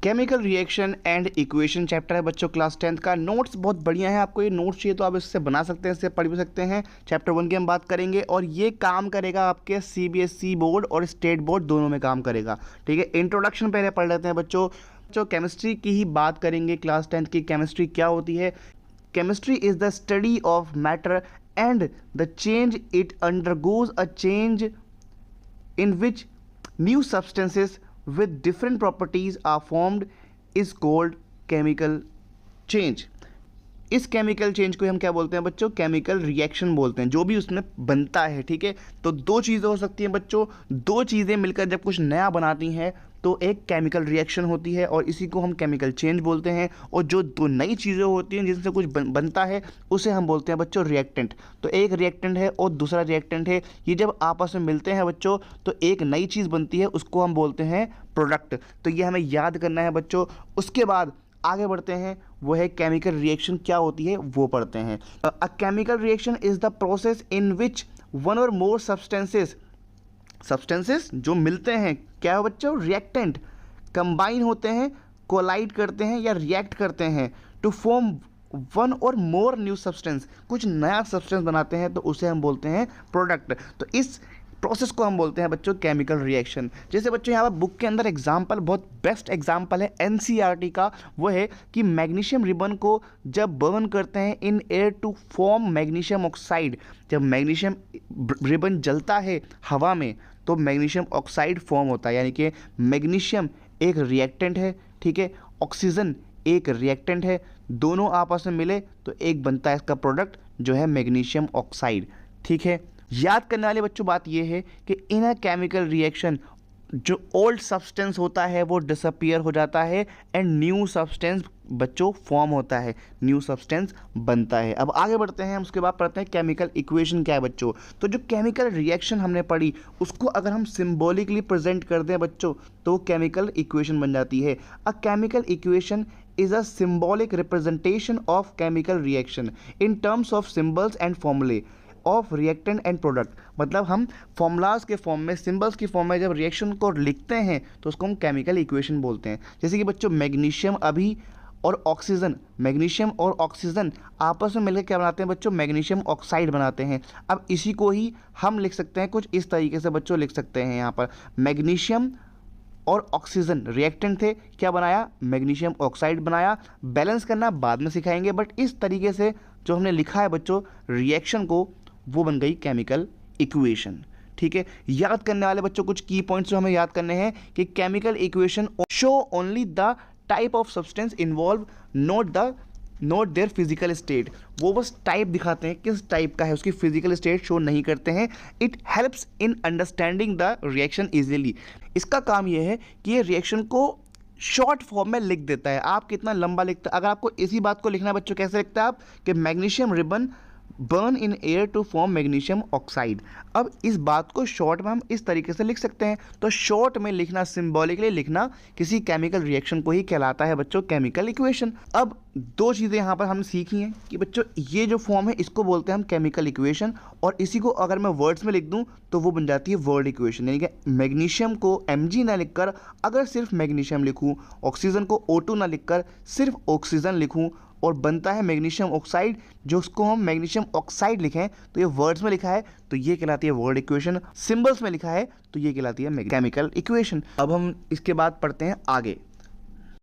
Chemical reaction and equation chapter है बच्चों class 10th का। नोट्स बहुत बढ़िया है, आपको ये नोट्स चाहिए तो आप इससे बना सकते हैं, इससे पढ़ भी सकते हैं। चैप्टर 1 की हम बात करेंगे और ये काम करेगा आपके सीबीएसई बोर्ड और स्टेट बोर्ड दोनों में काम करेगा। ठीक है, इंट्रोडक्शन पहले पढ़ लेते हैं बच्चों। केमिस्ट्री की ही बात करेंगे, क्लास 10th की केमिस्ट्री क्या होती है। Chemistry is the study of matter and the change it undergoes a change in which new substances with different properties are formed is called chemical change। इस केमिकल चेंज को हम क्या बोलते हैं बच्चों? केमिकल रिएक्शन बोलते हैं, जो भी उसमें बनता है। ठीक है, तो दो चीज़ें हो सकती हैं बच्चों, दो चीज़ें मिलकर जब कुछ नया बनाती हैं तो एक केमिकल रिएक्शन होती है और इसी को हम केमिकल चेंज बोलते हैं। और जो दो नई चीज़ें होती हैं जिनसे कुछ बनता है उसे हम बोलते हैं बच्चों रिएक्टेंट। तो एक रिएक्टेंट है और दूसरा रिएक्टेंट है, ये जब आपस में मिलते हैं बच्चों तो एक नई चीज़ बनती है, उसको हम बोलते हैं प्रोडक्ट। तो ये हमें याद करना है बच्चों। उसके बाद आगे बढ़ते हैं, वो है केमिकल रिएक्शन क्या होती है वो पढ़ते हैं। A chemical reaction is the process in which one और मोर सब्सटेंसेस जो मिलते हैं, क्या है बच्चों? रिएक्टेंट, कंबाइन होते हैं, कोलाइड करते हैं या रिएक्ट करते हैं टू फॉर्म वन और मोर न्यू सब्सटेंस, कुछ नया सब्सटेंस बनाते हैं तो उसे हम बोलते हैं प्रोडक्ट। तो इस प्रोसेस को हम बोलते हैं बच्चों केमिकल रिएक्शन। जैसे बच्चों यहाँ पर बुक के अंदर एग्जाम्पल, बहुत बेस्ट एग्जाम्पल है एनसीईआरटी का, वो है कि मैग्नीशियम रिबन को जब बर्न करते हैं in air to form magnesium oxide, जब मैग्नीशियम रिबन जलता है हवा में तो मैग्नीशियम ऑक्साइड फॉर्म होता है। यानी कि मैग्नीशियम एक रिएक्टेंट है, ठीक है, ऑक्सीजन एक रिएक्टेंट है, दोनों आपस में मिले तो एक बनता है इसका प्रोडक्ट जो है मैग्नीशियम ऑक्साइड। ठीक है, याद करने वाले बच्चों बात यह है कि इन अ केमिकल रिएक्शन जो ओल्ड सब्सटेंस होता है वो डिसअपियर हो जाता है एंड न्यू सब्सटेंस बच्चों फॉर्म होता है, न्यू सब्सटेंस बनता है। अब आगे बढ़ते हैं, हम उसके बाद पढ़ते हैं केमिकल इक्वेशन क्या है बच्चों। तो जो केमिकल रिएक्शन हमने पढ़ी उसको अगर हम सिंबॉलिकली प्रेजेंट कर दें बच्चों तो वो केमिकल इक्वेशन बन जाती है। A chemical equation is a symbolic representation of chemical reaction in terms of symbols and formulae of reactant and product। मतलब हम फॉर्मूलाज के फॉर्म में, सिंबल्स की फॉर्म में जब रिएक्शन को लिखते हैं तो उसको हम केमिकल इक्वेशन बोलते हैं। जैसे कि बच्चों मैग्नीशियम अभी और ऑक्सीजन, मैग्नीशियम और ऑक्सीजन आपस में मिलकर क्या बनाते हैं बच्चों? मैग्नीशियम ऑक्साइड बनाते हैं। अब इसी को ही हम लिख सकते हैं कुछ इस तरीके से बच्चों, लिख सकते हैं यहाँ पर मैग्नीशियम और ऑक्सीजन रिएक्टेंट थे, क्या बनाया? मैग्नीशियम ऑक्साइड बनाया। बैलेंस करना बाद में सिखाएंगे, बट इस तरीके से जो हमने लिखा है बच्चों रिएक्शन को, वो बन गई केमिकल इक्वेशन। ठीक है, याद करने वाले बच्चों कुछ की पॉइंट्स जो हमें याद करने हैं कि chemical equation show only the type of substance involve, note their physical state. वो बस टाइप दिखाते हैं, किस टाइप का है, उसकी फिजिकल स्टेट शो नहीं करते हैं। It helps in understanding the reaction easily. इसका काम यह है कि ये रिएक्शन को शॉर्ट फॉर्म में लिख देता है। आप कितना लंबा लिखते हैं, अगर आपको इसी बात को लिखना है बच्चों, कैसे लिखते हैं आप कि magnesium ribbon burn in air to form magnesium oxide. अब इस बात को शॉर्ट में हम इस तरीके से लिख सकते हैं। तो शॉर्ट में लिखना, सिंबॉलिकली लिखना किसी केमिकल रिएक्शन को ही कहलाता है बच्चों केमिकल इक्वेशन। अब दो चीज़ें यहाँ पर हमने सीखी हैं कि बच्चों ये जो फॉर्म है इसको बोलते हैं हम केमिकल इक्वेशन, और इसी को अगर मैं वर्ड्स में लिख दूँ तो वो बन जाती है वर्ड इक्वेशन। यानी कि मैग्नीशियम को Mg ना लिखकर अगर सिर्फ मैग्नीशियम लिखूँ, ऑक्सीजन को O2 ना लिखकर सिर्फ ऑक्सीजन लिखूँ, और बनता है मैग्नीशियम ऑक्साइड, जो उसको हम मैग्नीशियम ऑक्साइड लिखें तो ये वर्ड्स में लिखा है तो ये कहलाती है वर्ड इक्वेशन, सिंबल्स में लिखा है तो ये कहलाती है केमिकल इक्वेशन। अब हम इसके बाद पढ़ते हैं आगे।